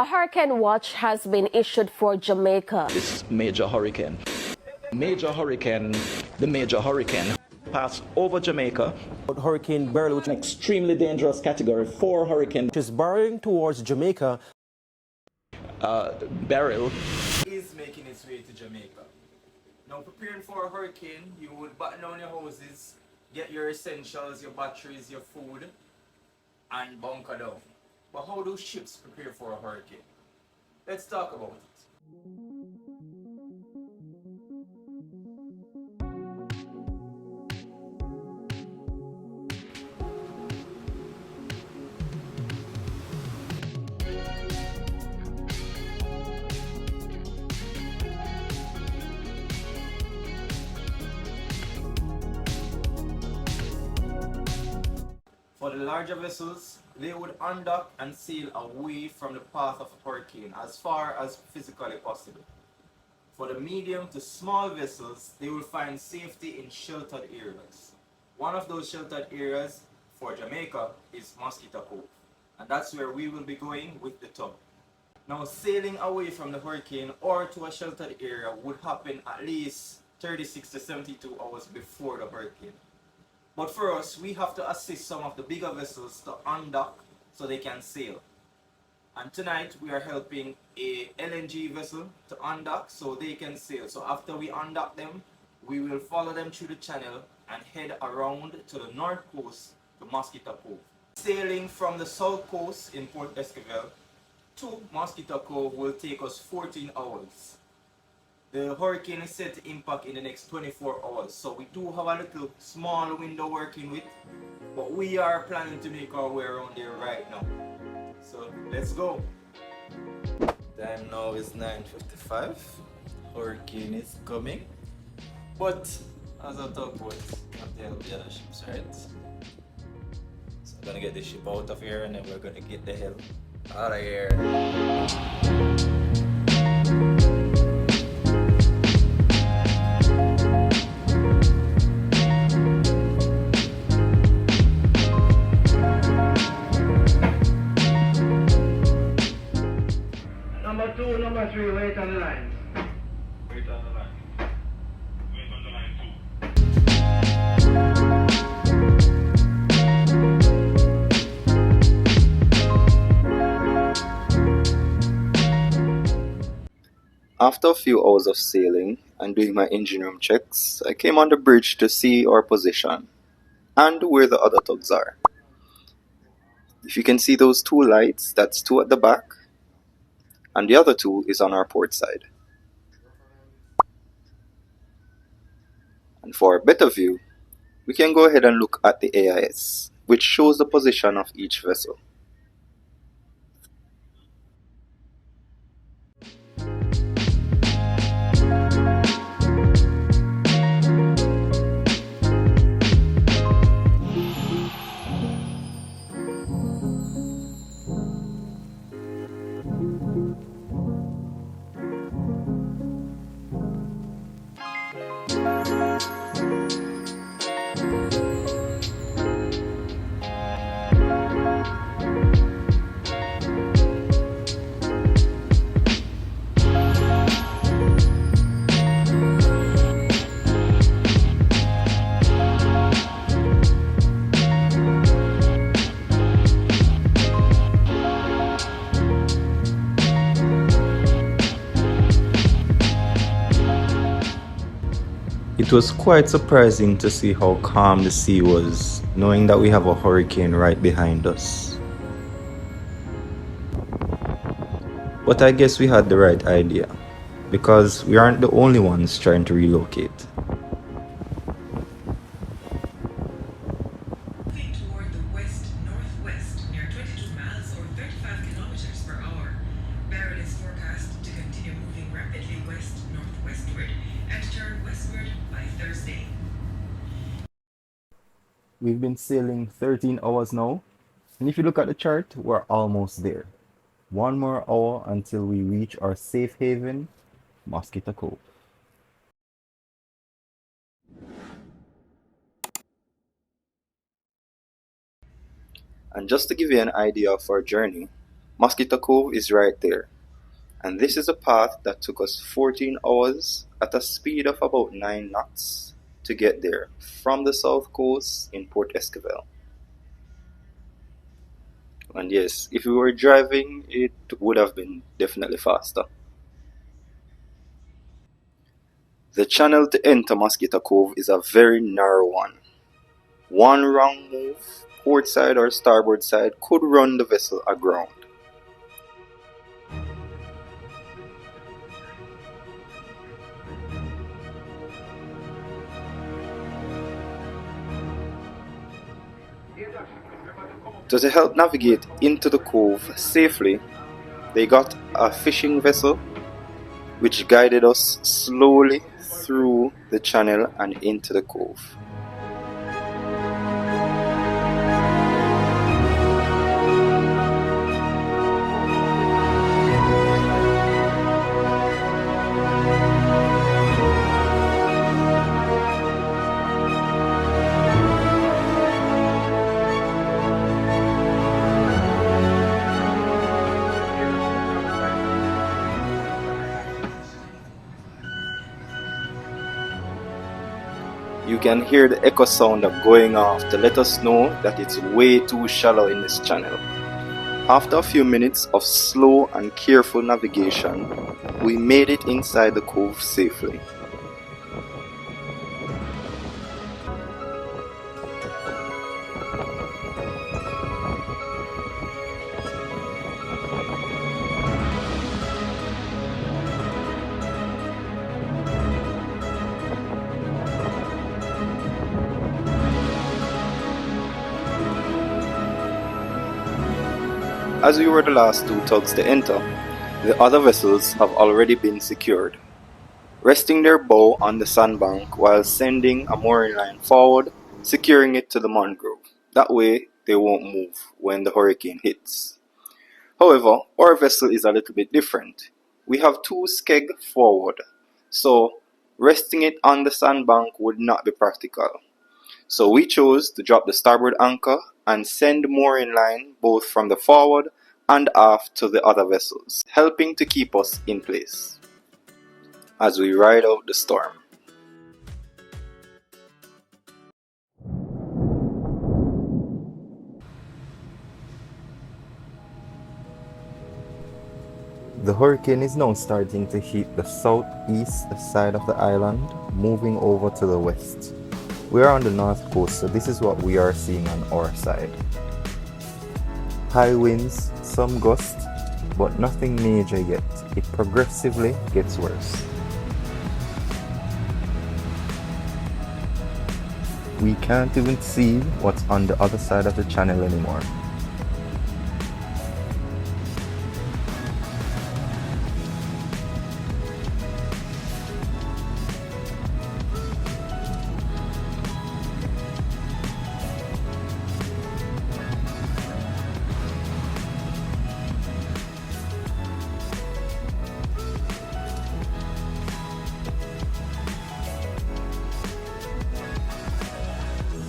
A hurricane watch has been issued for Jamaica. This major hurricane, the major hurricane passed over Jamaica. Hurricane Beryl, which An extremely dangerous category 4 hurricane. is barreling towards Jamaica. Beryl is making its way to Jamaica. Now, preparing for a hurricane, you would batten down your houses, get your essentials, your batteries, your food, and bunker down. But how do ships prepare for a hurricane? Let's talk about it. For the larger vessels, they would undock and sail away from the path of a hurricane as far as physically possible. For the medium to small vessels, they will find safety in sheltered areas. One of those sheltered areas for Jamaica is Mosquito Cove, and that's where we will be going with the tug. Now, sailing away from the hurricane or to a sheltered area would happen at least 36 to 72 hours before the hurricane. But for us, we have to assist some of the bigger vessels to undock so they can sail. And tonight we are helping a LNG vessel to undock so they can sail. So after we undock them, we will follow them through the channel and head around to the north coast to Mosquito Cove. Sailing from the south coast in Port Esquivel to Mosquito Cove will take us 14 hours. The hurricane is set to impact in the next 24 hours, so we do have a little small window working with, but we are planning to make our way around there right now. So let's go. Time now is 9:55. Hurricane is coming, but as a tugboat, we have to help the other ships, right? So I'm gonna get the ship out of here, and then we're gonna get the hell out of here. Number 2, number 3, wait on the line. Wait on the line. Wait on the line too. After a few hours of sailing and doing my engine room checks, I came on the bridge to see our position and where the other tugs are. If you can see those two lights, that's two at the back, and the other two is on our port side. And for a better view, we can go ahead and look at the AIS, which shows the position of each vessel. It was quite surprising to see how calm the sea was, knowing that we have a hurricane right behind us. But I guess we had the right idea, because we aren't the only ones trying to relocate. Moving toward the west-northwest near 22 miles or 35 kilometers per hour. Beryl is forecast to continue moving rapidly west-northwestward and turn westward by Thursday. We've been sailing 13 hours now, and if you look at the chart, we're almost there. One more hour until we reach our safe haven, Mosquito Cove. And just to give you an idea of our journey, Mosquito Cove is right there. And this is a path that took us 14 hours at a speed of about 9 knots to get there from the south coast in Port Esquivel. And yes, if we were driving, it would have been definitely faster. The channel to enter Mosquito Cove is a very narrow one. One wrong move, port side or starboard side, could run the vessel aground. So to help navigate into the cove safely, they got a fishing vessel which guided us slowly through the channel and into the cove. You can hear the echo sound of going off to let us know that it's way too shallow in this channel. After a few minutes of slow and careful navigation, we made it inside the cove safely. As we were the last two tugs to enter, the other vessels have already been secured, resting their bow on the sandbank while sending a mooring line forward, securing it to the mangrove. That way, they won't move when the hurricane hits. However, our vessel is a little bit different. We have two skeg forward, so resting it on the sandbank would not be practical. So we chose to drop the starboard anchor and send mooring line both from the forward and aft to the other vessels, helping to keep us in place as we ride out the storm. The hurricane is now starting to hit the southeast side of the island, moving over to the west. We are on the north coast, so this is what we are seeing on our side. High winds, some gusts, but nothing major yet. It progressively gets worse. We can't even see what's on the other side of the channel anymore.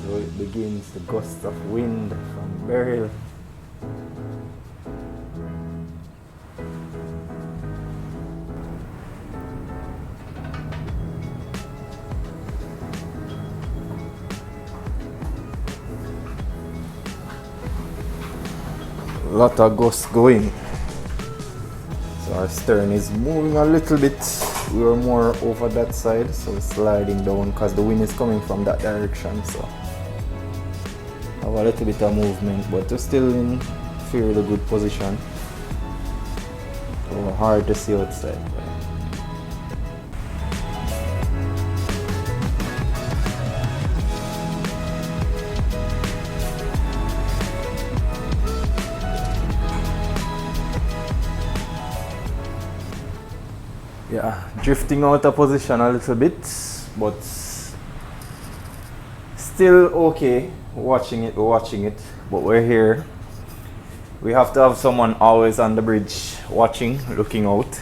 So it begins the gusts of wind from Beryl. Lot of gusts going. So our stern is moving a little bit. We were more over that side, so it's sliding down because the wind is coming from that direction. So have a little bit of movement, but we're still in fairly good position. So hard to see outside. Yeah, drifting out of position a little bit, but still okay. Watching it, but we're here. We have to have someone always on the bridge watching, looking out.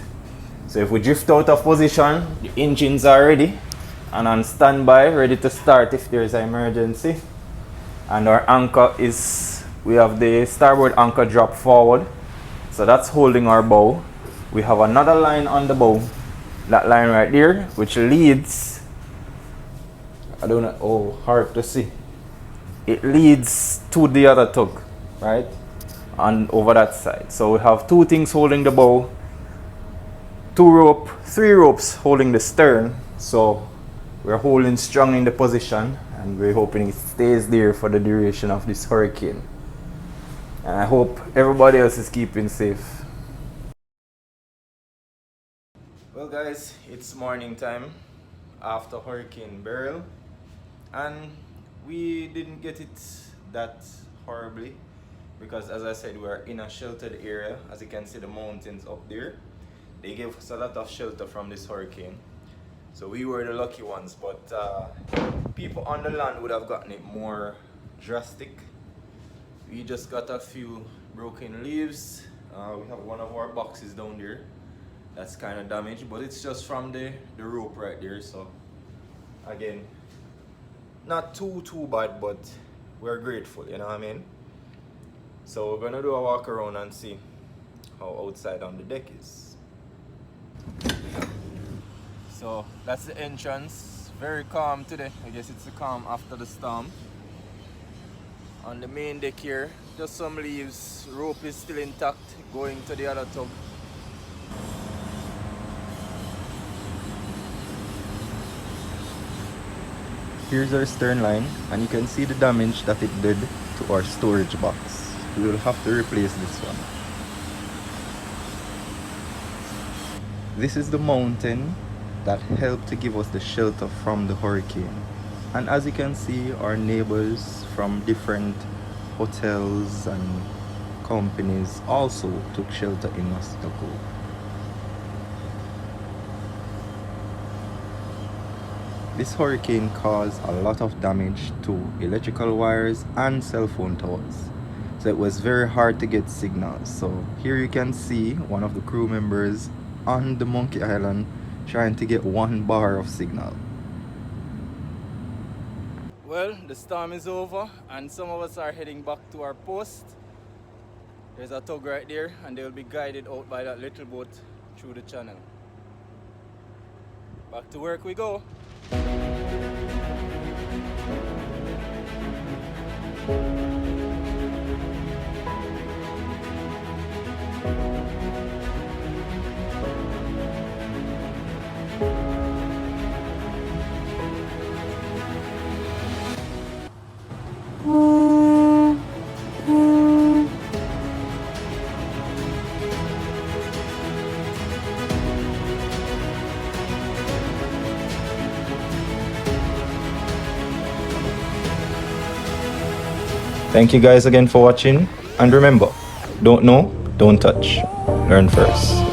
So if we drift out of position, the engines are ready and on standby, ready to start if there's an emergency. And our anchor is, we have the starboard anchor drop forward. So So that's holding our bow. We have another line on the bow, that line right there, which leads, I don't know, oh, hard to see. It leads to the other tug, right? And over that side. So we have two things holding the bow, three ropes holding the stern. So we're holding strong in the position, and we're hoping it stays there for the duration of this hurricane. And I hope everybody else is keeping safe. Well guys, it's morning time after Hurricane Beryl, and we didn't get it that horribly because, as I said, we're in a sheltered area. As you can see, the mountains up there, they gave us a lot of shelter from this hurricane, so we were the lucky ones. But people on the land would have gotten it more drastic. We just got a few broken leaves. We have one of our boxes down there that's kind of damaged, but it's just from the rope right there. So again, not too bad, but we're grateful, you know what I mean? So we're gonna do a walk around and see how outside on the deck is. So that's the entrance. Very calm today. I guess it's a calm after the storm. On the main deck here, just some leaves. Rope is still intact going to the other tug. Here's our stern line, and you can see the damage that it did to our storage box. We will have to replace this one. This is the mountain that helped to give us the shelter from the hurricane. And as you can see, our neighbors from different hotels and companies also took shelter in Mosquito Cove. This hurricane caused a lot of damage to electrical wires and cell phone towers. So it was very hard to get signals. So here you can see one of the crew members on the Monkey Island trying to get 1 bar of signal. Well, the storm is over and some of us are heading back to our post. There's a tug right there, and they will be guided out by that little boat through the channel. Back to work we go. Thank you guys again for watching, and remember, don't know, don't touch, learn first.